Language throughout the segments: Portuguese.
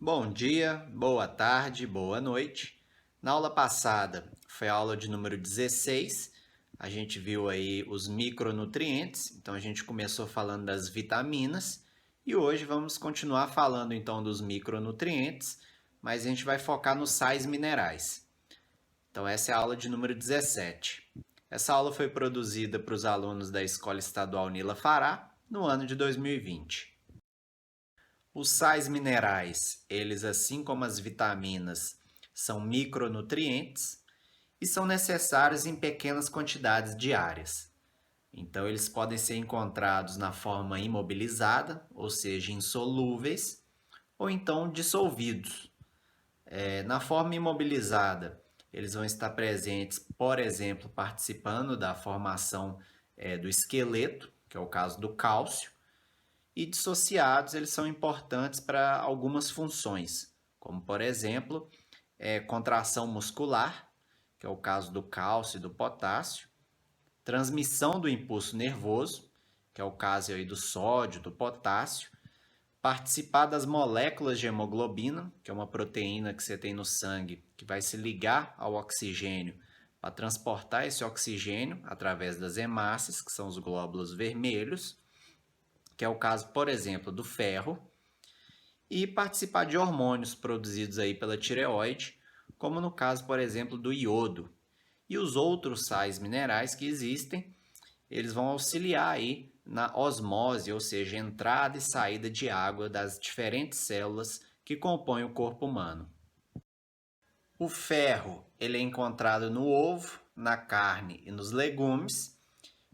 Bom dia, boa tarde, boa noite. Na aula passada foi a aula de número 16. A gente viu aí os micronutrientes, então a gente começou falando das vitaminas e hoje vamos continuar falando então dos micronutrientes, mas a gente vai focar nos sais minerais. Então essa é a aula de número 17. Essa aula foi produzida para os alunos da Escola Estadual Nila Fará no ano de 2020. Os sais minerais, eles assim como as vitaminas, são micronutrientes e são necessários em pequenas quantidades diárias. Então, eles podem ser encontrados na forma imobilizada, ou seja, insolúveis, ou então dissolvidos. Na forma imobilizada, eles vão estar presentes, por exemplo, participando da formação do esqueleto, que é o caso do cálcio, e dissociados, eles são importantes para algumas funções, como por exemplo, contração muscular, que é o caso do cálcio e do potássio, transmissão do impulso nervoso, que é o caso aí do sódio, do potássio, participar das moléculas de hemoglobina, que é uma proteína que você tem no sangue, que vai se ligar ao oxigênio para transportar esse oxigênio através das hemácias, que são os glóbulos vermelhos, que é o caso, por exemplo, do ferro, e participar de hormônios produzidos aí pela tireoide, como no caso, por exemplo, do iodo. E os outros sais minerais que existem, eles vão auxiliar aí na osmose, ou seja, entrada e saída de água das diferentes células que compõem o corpo humano. O ferro, ele é encontrado no ovo, na carne e nos legumes,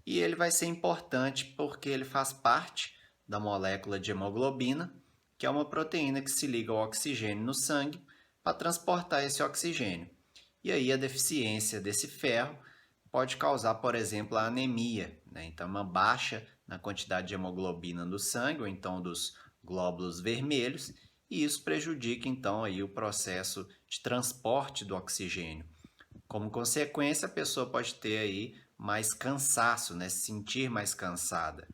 e ele vai ser importante porque ele faz parte da molécula de hemoglobina, que é uma proteína que se liga ao oxigênio no sangue para transportar esse oxigênio. E aí a deficiência desse ferro pode causar, por exemplo, a anemia, né? Então, uma baixa na quantidade de hemoglobina no sangue, ou então dos glóbulos vermelhos, e isso prejudica então aí o processo de transporte do oxigênio. Como consequência, a pessoa pode ter aí mais cansaço, né? Se sentir mais cansada.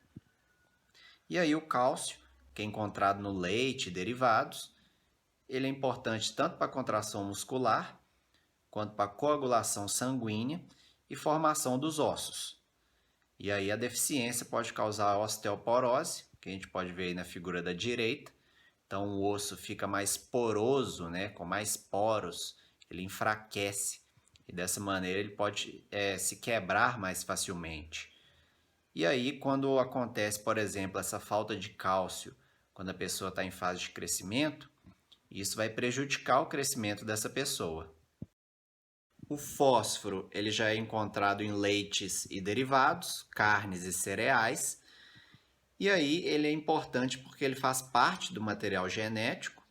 E aí o cálcio, que é encontrado no leite e derivados, ele é importante tanto para a contração muscular, quanto para a coagulação sanguínea e formação dos ossos. E aí a deficiência pode causar osteoporose, que a gente pode ver aí na figura da direita. Então o osso fica mais poroso, né? Com mais poros, ele enfraquece. E dessa maneira ele pode se quebrar mais facilmente. E aí, quando acontece, por exemplo, essa falta de cálcio, quando a pessoa está em fase de crescimento, isso vai prejudicar o crescimento dessa pessoa. O fósforo, ele já é encontrado em leites e derivados, carnes e cereais. E aí ele é importante porque ele faz parte do material genético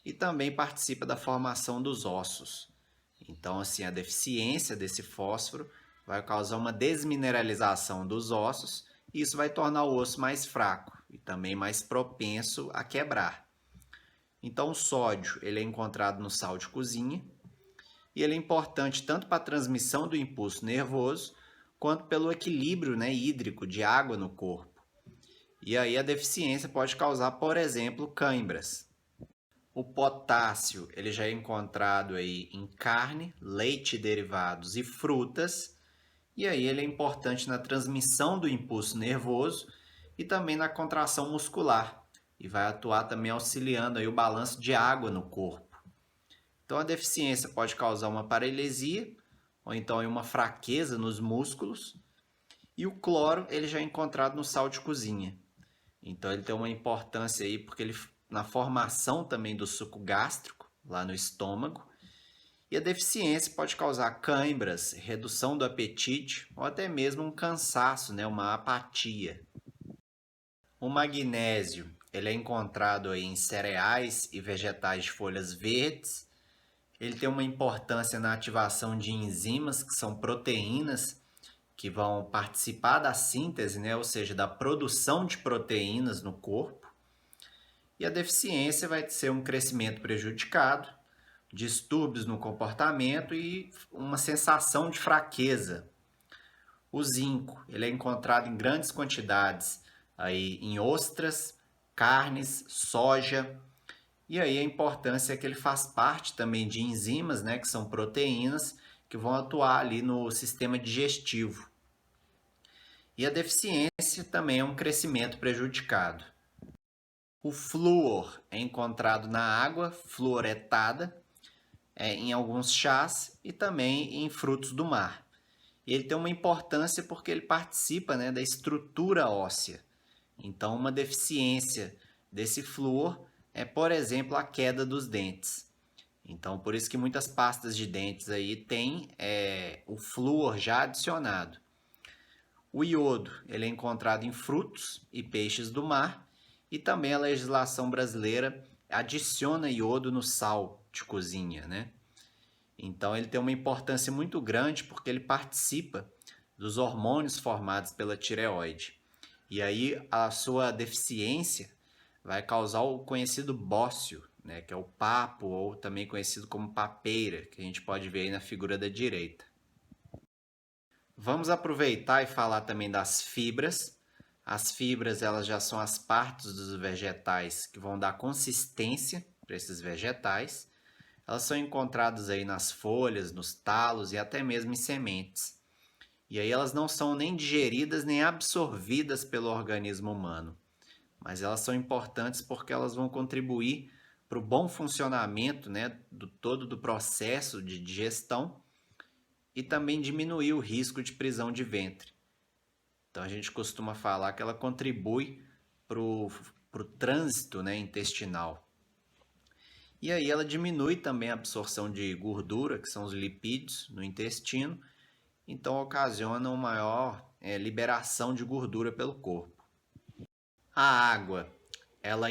e também participa da formação dos ossos. Então, assim, a deficiência desse fósforo vai causar uma desmineralização dos ossos e isso vai tornar o osso mais fraco e também mais propenso a quebrar. Então, o sódio ele é encontrado no sal de cozinha e ele é importante tanto para a transmissão do impulso nervoso quanto pelo equilíbrio, né, hídrico de água no corpo. E aí a deficiência pode causar, por exemplo, cãibras. O potássio ele já é encontrado aí em carne, leite derivados e frutas. E aí ele é importante na transmissão do impulso nervoso e também na contração muscular. E vai atuar também auxiliando aí o balanço de água no corpo. Então a deficiência pode causar uma paralisia ou então uma fraqueza nos músculos. E o cloro ele já é encontrado no sal de cozinha. Então ele tem uma importância aí porque ele na formação também do suco gástrico lá no estômago. E a deficiência pode causar cãibras, redução do apetite ou até mesmo um cansaço, né, uma apatia. O magnésio ele é encontrado aí em cereais e vegetais de folhas verdes. Ele tem uma importância na ativação de enzimas, que são proteínas que vão participar da síntese, né? Ou seja, da produção de proteínas no corpo. E a deficiência vai ser um crescimento prejudicado, distúrbios no comportamento e uma sensação de fraqueza. O zinco, ele é encontrado em grandes quantidades aí em ostras, carnes, soja, E aí a importância é que ele faz parte também de enzimas, né, que são proteínas, que vão atuar ali no sistema digestivo. E a deficiência também é um crescimento prejudicado. O flúor é encontrado na água fluoretada, em alguns chás e também em frutos do mar. E ele tem uma importância porque ele participa, né, da estrutura óssea. Então, uma deficiência desse flúor é, por exemplo, a queda dos dentes. Então, por isso que muitas pastas de dentes aí têm o flúor já adicionado. O iodo, ele é encontrado em frutos e peixes do mar, e também a legislação brasileira adiciona iodo no sal de cozinha, né? Então ele tem uma importância muito grande porque ele participa dos hormônios formados pela tireoide. E aí a sua deficiência vai causar o conhecido bócio, né, que é o papo, ou também conhecido como papeira, que a gente pode ver aí na figura da direita. Vamos aproveitar e falar também das fibras. As fibras, elas já são as partes dos vegetais que vão dar consistência para esses vegetais. Elas são encontradas aí nas folhas, nos talos e até mesmo em sementes. E aí elas não são nem digeridas nem absorvidas pelo organismo humano. Mas elas são importantes porque elas vão contribuir para o bom funcionamento, né, do processo de digestão e também diminuir o risco de prisão de ventre. Então a gente costuma falar que ela contribui para o trânsito, né, intestinal. E aí ela diminui também a absorção de gordura, que são os lipídios, no intestino, então ocasiona uma maior liberação de gordura pelo corpo. A água, ela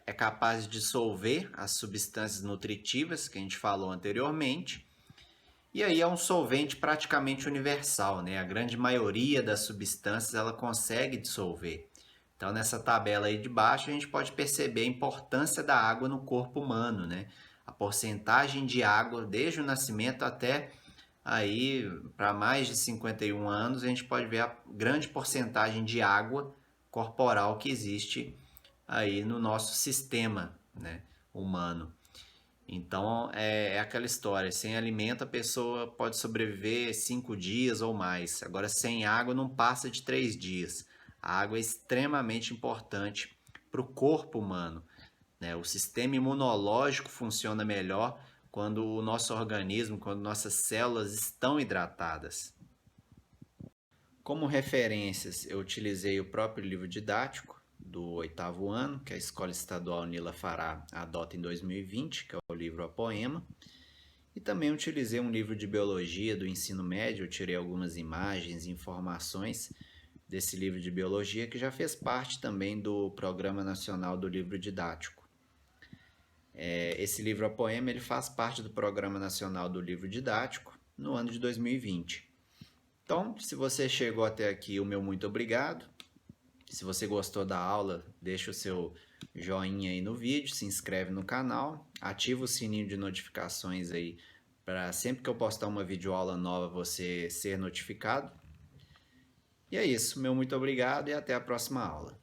é capaz de dissolver as substâncias nutritivas que a gente falou anteriormente, e aí é um solvente praticamente universal, né? A grande maioria das substâncias ela consegue dissolver. Então, nessa tabela aí de baixo, a gente pode perceber a importância da água no corpo humano, né? A porcentagem de água desde o nascimento até aí para mais de 51 anos, a gente pode ver a grande porcentagem de água corporal que existe aí no nosso sistema, né, humano. Então é aquela história, sem alimento a pessoa pode sobreviver 5 dias ou mais. Agora sem água não passa de 3 dias. A água é extremamente importante para o corpo humano, né? O sistema imunológico funciona melhor quando o nosso organismo, quando nossas células estão hidratadas. Como referências, eu utilizei o próprio livro didático do 8º ano, que a Escola Estadual Nila Fará adota em 2020, que é o livro A Poema. E também utilizei um livro de biologia do ensino médio, eu tirei algumas imagens e informações desse livro de biologia, que já fez parte também do Programa Nacional do Livro Didático. Esse livro A Poema ele faz parte do Programa Nacional do Livro Didático no ano de 2020. Então, se você chegou até aqui, o meu muito obrigado. Se você gostou da aula, deixa o seu joinha aí no vídeo, se inscreve no canal, ativa o sininho de notificações aí para sempre que eu postar uma videoaula nova você ser notificado. E é isso, meu muito obrigado e até a próxima aula.